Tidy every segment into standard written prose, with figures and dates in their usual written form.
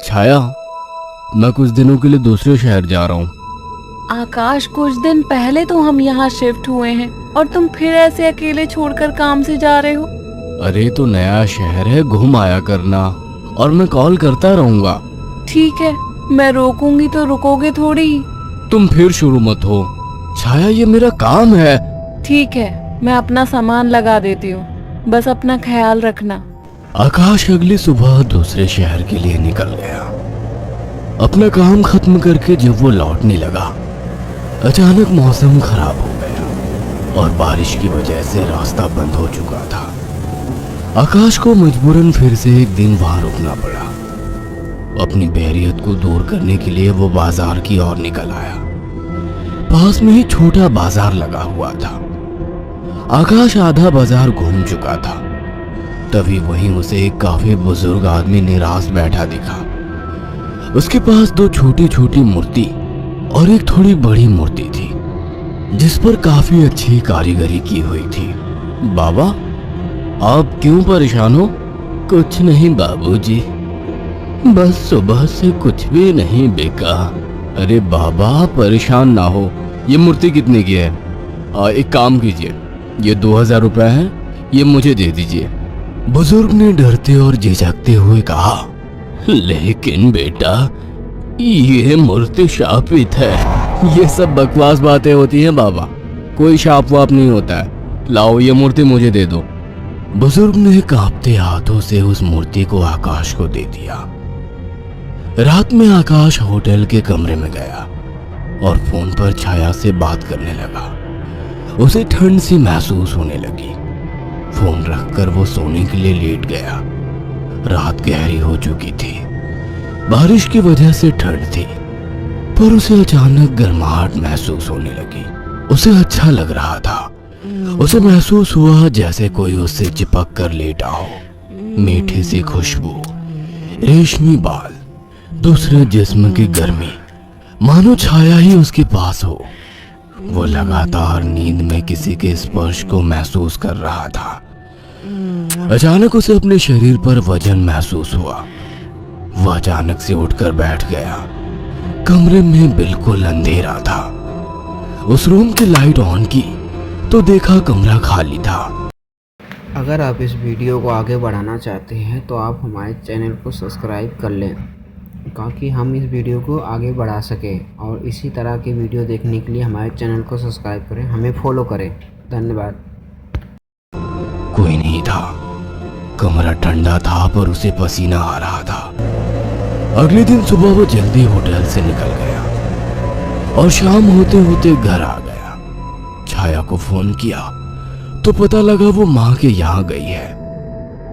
छाया, मैं कुछ दिनों के लिए दूसरे शहर जा रहा हूँ। आकाश, कुछ दिन पहले तो हम यहाँ शिफ्ट हुए हैं और तुम फिर ऐसे अकेले छोड़कर काम से जा रहे हो। अरे तो नया शहर है, घूम आया करना, और मैं कॉल करता रहूंगा। ठीक है, मैं रोकूंगी तो रुकोगे थोड़ी ही। तुम फिर शुरू मत हो छाया, ये मेरा काम है। ठीक है, मैं अपना सामान लगा देती हूँ, बस अपना ख्याल रखना। आकाश अगली सुबह दूसरे शहर के लिए निकल गया। अपना काम खत्म करके जब वो लौटने लगा, अचानक मौसम खराब हो गया और बारिश की वजह से रास्ता बंद हो चुका था। आकाश को मजबूरन फिर से एक दिन वहां रुकना पड़ा। अपनी बोरियत को दूर करने के लिए वो बाजार की ओर निकल आया। पास में ही छोटा बाजार लगा हुआ था। आकाश आधा बाजार घूम चुका था, तभी वहीं उसे एक काफी बुजुर्ग आदमी निराश बैठा दिखा। उसके पास दो छोटी छोटी मूर्ति और एक थोड़ी बड़ी मूर्ति थी, जिस पर काफी अच्छी कारीगरी की हुई थी। बाबा, आप क्यों परेशान हो? कुछ नहीं बाबूजी, बस सुबह से कुछ भी नहीं बिका। अरे बाबा, परेशान ना हो। ये मूर्ति कितने की है? एक काम कीजिए, ये 2000 रुपए है, ये मुझे दे दीजिए। बुजुर्ग ने डरते और झिझकते हुए कहा, लेकिन बेटा, ये मूर्ति शापित है। ये सब बकवास बातें होती हैं बाबा, कोई शाप वाप नहीं होता है। लाओ, ये मूर्ति मुझे दे दो। बुजुर्ग ने कांपते हाथों से उस मूर्ति को आकाश को दे दिया। रात में आकाश होटल के कमरे में गया और फोन पर छाया से बात करने लगा। उसे ठंड सी महसूस होने लगी। फोन रखकर वो सोने के लिए लेट गया। रात गहरी हो चुकी थी, बारिश की वजह से ठंड थी, पर उसे अचानक गर्माहट महसूस होने लगी। उसे अच्छा लग रहा था। उसे महसूस हुआ जैसे कोई उससे चिपक कर लेटा हो। मीठी सी खुशबू, रेशमी बाल, दूसरे जिस्म की गर्मी, मानो छाया ही उसके पास हो। वो लगातार नींद में किसी के स्पर्श को महसूस कर रहा था। अचानक उसे अपने शरीर पर वजन महसूस हुआ। वह अचानक से उठकर बैठ गया। कमरे में बिल्कुल अंधेरा था। उस रूम की लाइट ऑन की तो देखा कमरा खाली था। अगर आप इस वीडियो को आगे बढ़ाना चाहते हैं तो आप हमारे चैनल को सब्सक्राइब कर लें, ताकि हम इस वीडियो को आगे बढ़ा सकें। और इसी तरह के वीडियो देखने के लिए हमारे चैनल को सब्सक्राइब करें, हमें फॉलो करें। धन्यवाद। कोई नहीं था। कमरा ठंडा था पर उसे पसीना आ रहा था। अगले दिन सुबह वो जल्दी होटल से निकल गया और शाम होते होते घर आ गया। छाया को फोन किया तो पता लगा वो माँ के यहाँ गई है,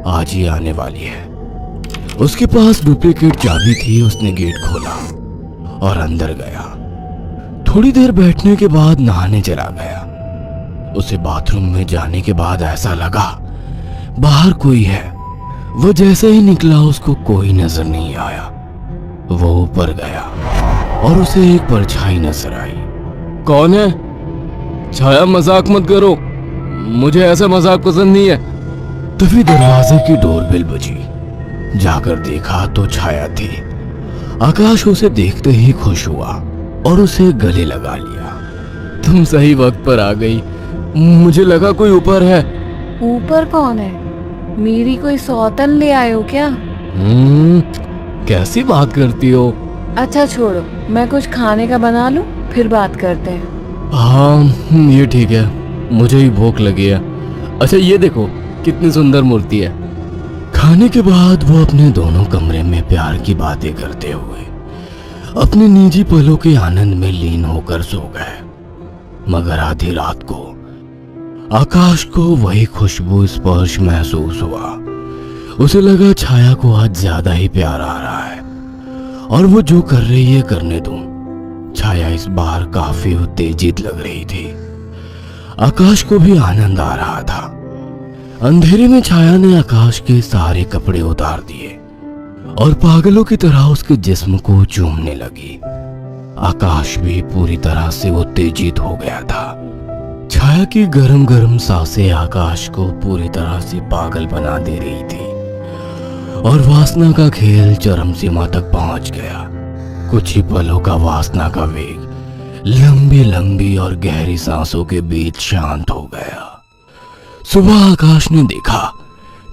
आज ही आने वाली है। उसके पास डुप्लीकेट चाबी थी। उसने गेट खोला और अंदर गया। थोड़ी देर बैठने के बाद नहाने चला गया। उसे बाथरूम में जाने के बाद ऐसा लगा बाहर कोई है। वो जैसे ही निकला उसको कोई नजर नहीं आया। वो ऊपर गया और उसे एक परछाई नजर आई। कौन है? छाया, मजाक मत करो, मुझे ऐसा मजाक पसंद नहीं है। तभी दरवाजे की डोरबेल बजी। जाकर देखा तो छाया थी। आकाश उसे देखते ही खुश हुआ और उसे गले लगा लिया। तुम सही वक्त पर आ गई, मुझे लगा कोई ऊपर है। ऊपर कौन है? मेरी कोई सौतन ले आए हो क्या? कैसी बात करती हो? अच्छा छोड़ो, मैं कुछ खाने का बना लूं, फिर बात करते हैं। हाँ, ये ठीक है, मुझे ही भूख लगी है। अच्छा ये देखो कितनी सुंदर मूर्ति है। खाने के बाद वो अपने दोनों कमरे में प्यार की बातें करते हुए अपने निजी पलों के आनंद में लीन होकर सो गए। मगर आधी रात को आकाश को वही खुशबू स्पर्श महसूस हुआ। उसे लगा छाया को आज ज्यादा ही प्यार आ रहा है और वो जो कर रही है करने दूं। छाया इस बार काफी उत्तेजित लग रही थी। आकाश को भी आनंद आ रहा था। अंधेरे में छाया ने आकाश के सारे कपड़े उतार दिए और पागलों की तरह उसके जिस्म को चूमने लगी। आकाश भी पूरी तरह से उत्तेजित हो गया था। छाया छाया की गरम गरम सांसें आकाश को पूरी तरह से पागल बना दे रही थी और वासना का खेल चरम सीमा तक पहुंच गया। कुछ ही पलों का वासना का वेग लंबी लंबी और गहरी सांसों के बीच शांत हो गया। सुबह आकाश ने देखा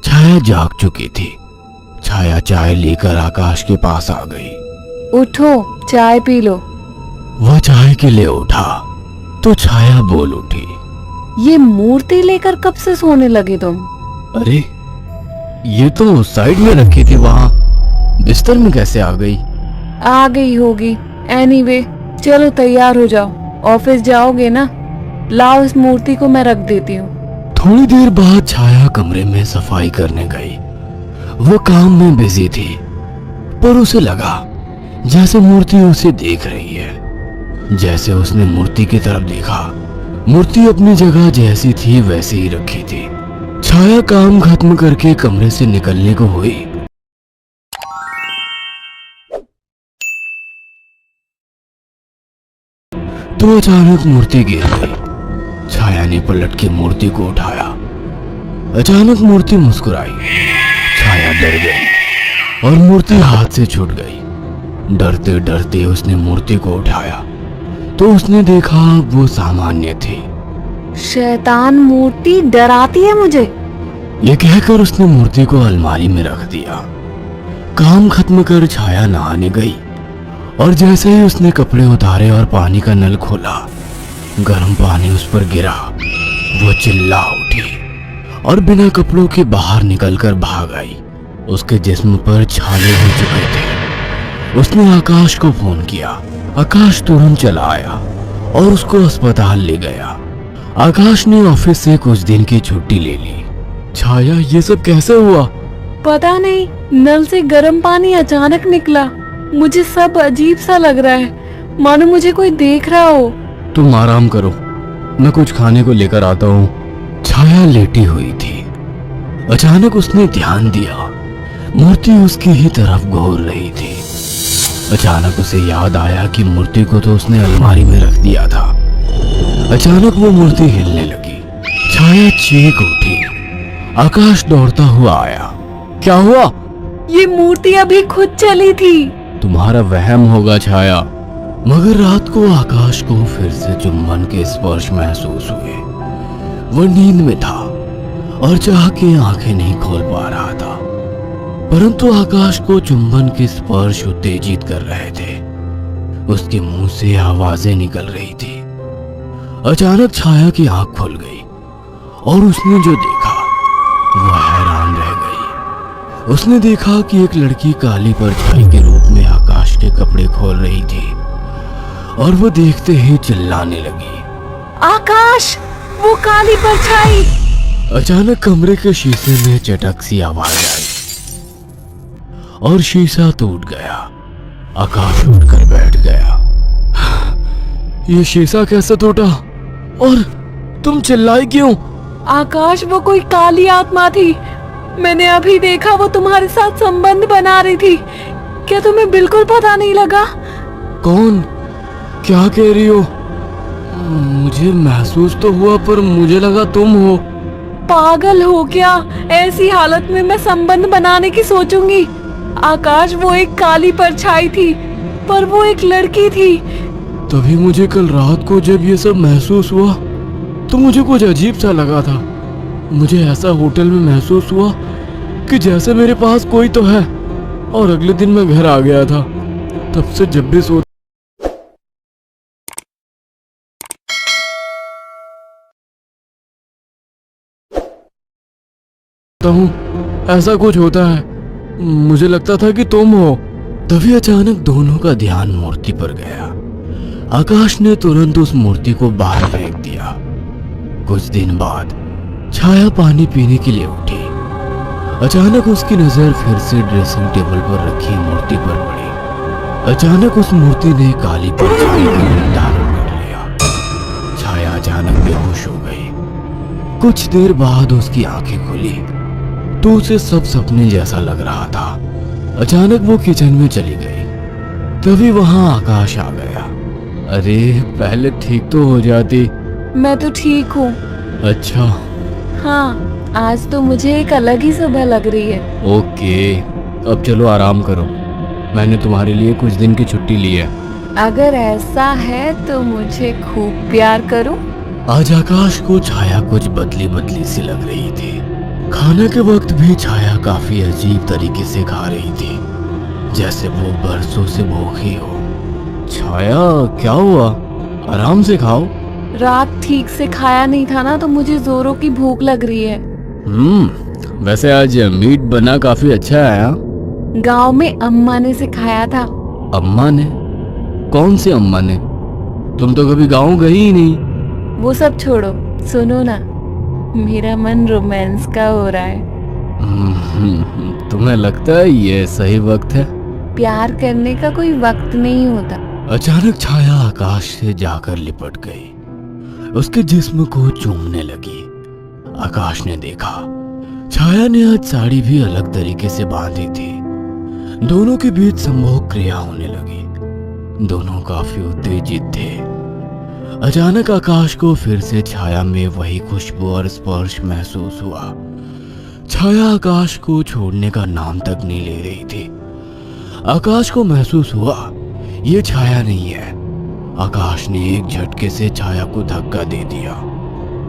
छाया जाग चुकी थी। छाया चाय लेकर आकाश के पास आ गई। उठो, चाय पी लो। वह चाय के लिए उठा तो छाया बोल उठी, ये मूर्ति लेकर कब से सोने लगे तुम? अरे ये तो साइड में रखी थी, वहां बिस्तर में कैसे आ गई? आ गई होगी। एनीवे, चलो तैयार हो जाओ, ऑफिस जाओगे ना? लाओ इस मूर्ति को मैं रख देती हूँ। थोड़ी देर बाद छाया कमरे में सफाई करने गई। वो काम में बिजी थी, पर उसे लगा जैसे मूर्ति उसे देख रही है। जैसे उसने मूर्ति की तरफ देखा, मूर्ति अपनी जगह जैसी थी वैसे ही रखी थी। छाया काम खत्म करके कमरे से निकलने को हुई तो अचानक मूर्ति गिर गई। छाया ने पलट के मूर्ति को उठाया। अचानक मूर्ति मुस्कुराई। छाया डर गई और मूर्ति हाथ से छूट गई। डरते डरते उसने मूर्ति को उठाया तो उसने देखा वो सामान्य थी। शैतान मूर्ति डराती है मुझे। ये कहकर उसने मूर्ति को अलमारी में रख दिया। काम खत्म कर छाया नहाने गई और जैसे ही उसने कपड़े उतारे और पानी का नल खोला, गर्म पानी उस पर गिरा। वो चिल्ला उठी और बिना कपड़ों के बाहर निकलकर भाग आई। उसके जिस्म पर छाले हो चुके थे। उसने आकाश को फोन किया। आकाश तुरंत चला आया और उसको अस्पताल ले गया। आकाश ने ऑफिस से कुछ दिन की छुट्टी ले ली। छाया, ये सब कैसे हुआ? पता नहीं, नल से गर्म पानी अचानक निकला। मुझे सब अजीब सा लग रहा है, मानो मुझे कोई देख रहा हो। तुम आराम करो, मैं कुछ खाने को लेकर आता हूँ। छाया लेटी हुई थी। अचानक उसने ध्यान दिया, मूर्ति उसकी ही तरफ घूर रही थी। अचानक उसे याद आया कि मूर्ति को तो उसने अलमारी में रख दिया था। अचानक वो मूर्ति हिलने लगी। छाया चीख उठी। आकाश दौड़ता हुआ आया। क्या हुआ? ये मूर्ति अभी खुद चली थी। तुम्हारा वहम होगा छाया। मगर रात को आकाश को फिर से चुंबन के स्पर्श महसूस हुए। वह नींद में था और चाह के आंखें नहीं खोल पा रहा था, परंतु आकाश को चुंबन के स्पर्श उत्तेजित कर रहे थे। उसके मुंह से आवाजें निकल रही थी। अचानक छाया की आंख खुल गई और उसने जो देखा वो हैरान रह गई। उसने देखा कि एक लड़की काली परछाई के रूप में आकाश के कपड़े खोल रही थी और वो देखते ही चिल्लाने लगी, आकाश, वो काली परछाई। अचानक कमरे के शीशे में चटक सी आवाज आई और शीशा टूट गया। आकाश उठकर बैठ गया। ये शीशा कैसे टूटा और तुम चिल्लाई क्यों? आकाश, वो कोई काली आत्मा थी। मैंने अभी देखा, वो तुम्हारे साथ संबंध बना रही थी। क्या तुम्हें बिल्कुल पता नहीं लगा? कौन? क्या कह रही हो? मुझे महसूस तो हुआ, पर मुझे लगा तुम हो। पागल हो क्या? ऐसी हालत में मैं संबंध बनाने की सोचूंगी? आकाश, वो एक काली परछाई थी, पर वो एक लड़की थी। तभी मुझे कल रात को जब ये सब महसूस हुआ तो मुझे कुछ अजीब सा लगा था। मुझे ऐसा होटल में महसूस हुआ कि जैसे मेरे पास कोई तो है। और अगले दिन मैं घर आ गया था। तब से जब भी सोता हूँ ऐसा कुछ होता है। मुझे लगता था कि तुम हो। तभी अचानक दोनों का ध्यान मूर्ति पर गया। आकाश ने तुरंत उस मूर्ति को बाहर फेंक दिया। कुछ दिन बाद छाया पानी पीने के लिए उठी। अचानक उसकी नजर फिर से ड्रेसिंग टेबल पर रखी मूर्ति पर पड़ी। अचानक उस मूर्ति ने काली परछाई का रूप धारण कर लिया। छाया अचानक बेहोश हो गई। कुछ देर बाद उसकी आंखें खुली तो उसे सब सपने जैसा लग रहा था। अचानक वो किचन में चली गई। तभी वहां आकाश आ गया। अरे पहले ठीक तो हो जाती, मैं तो ठीक हूँ। अच्छा, हाँ, आज तो मुझे एक अलग ही सुबह लग रही है। ओके, अब चलो आराम करो। मैंने तुम्हारे लिए कुछ दिन की छुट्टी ली है। अगर ऐसा है तो मुझे खूब प्यार करो। आज आकाश को छाया कुछ बदली बदली सी लग रही थी। खाने के वक्त भी छाया काफी अजीब तरीके से खा रही थी, जैसे वो बरसों से भूखी हो। छाया, क्या हुआ? आराम से खाओ। रात ठीक से खाया नहीं था ना, तो मुझे जोरों की भूख लग रही है। वैसे आज मीट बना काफी अच्छा आया। गांव में अम्मा ने सिखाया था। अम्मा ने? कौन सी अम्मा ने? तुम तो कभी गांव गई ही नहीं। वो सब छोड़ो, सुनो ना, मेरा मन रोमांस का हो रहा है। तुम्हें लगता है ये सही वक्त है? प्यार करने का कोई वक्त नहीं होता। अचानक छाया आकाश से जाकर लिपट गई, उसके जिस्म को चूमने लगी। आकाश ने देखा छाया ने आज साड़ी भी अलग तरीके से बांधी थी। दोनों के बीच संभोग क्रिया होने लगी। दोनों काफी उत्तेजित थे। अचानक आकाश को फिर से छाया में वही खुशबू और स्पर्श महसूस हुआ। छाया आकाश को छोड़ने का नाम तक नहीं ले रही थी। आकाश को महसूस हुआ ये छाया नहीं है। आकाश ने एक झटके से छाया को धक्का दे दिया।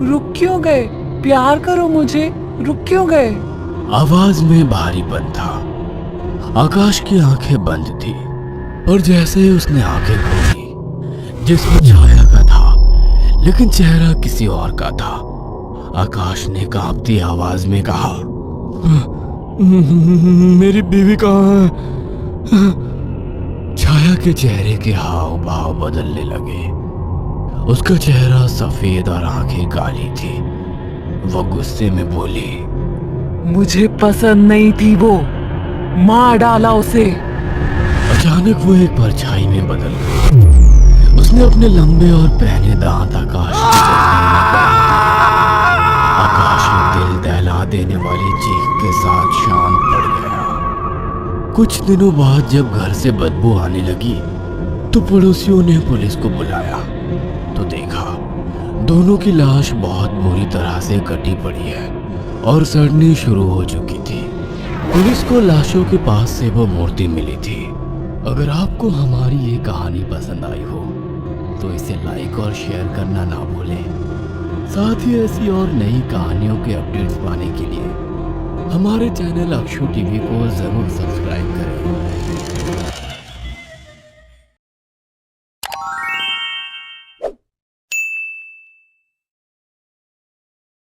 रुक क्यों गए? प्यार करो मुझे, रुक क्यों गए? आवाज में भारीपन था। आकाश की आंखें बंद थी, और जैसे ही उसने आंखें खोली, जिसमें छाया का था लेकिन चेहरा किसी और का था। आकाश ने कांपती आवाज में कहा, मेरी बीवी कहाँ है? छाया के चेहरे के हाव भाव बदलने लगे। उसका चेहरा सफेद और आंखें काली थी। वो गुस्से में बोली, मुझे पसंद नहीं थी वो, मार डाला उसे। अचानक वो एक परछाई में बदल गई। उसने अपने लंबे और पहने दांत आकाश की जमीन में गाड़ दिए। आकाश एक दिल दहला देने वाली चीख के साथ शांत पड़ गया। कुछ दिनों बाद जब घर से बदबू आने लगी तो पड़ोसियों ने पुलिस को बुलाया तो देखा दोनों की लाश बहुत बुरी तरह से कटी पड़ी है और सड़नी शुरू हो चुकी थी। पुलिस को लाशों के पास से वो मूर्ति मिली थी। अगर आपको हमारी ये कहानी पसंद आई हो तो इसे लाइक और शेयर करना ना भूलें। साथ ही ऐसी और नई कहानियों के अपडेट्स पाने के लिए हमारे चैनल अक्षु टीवी को जरूर सब्सक्राइब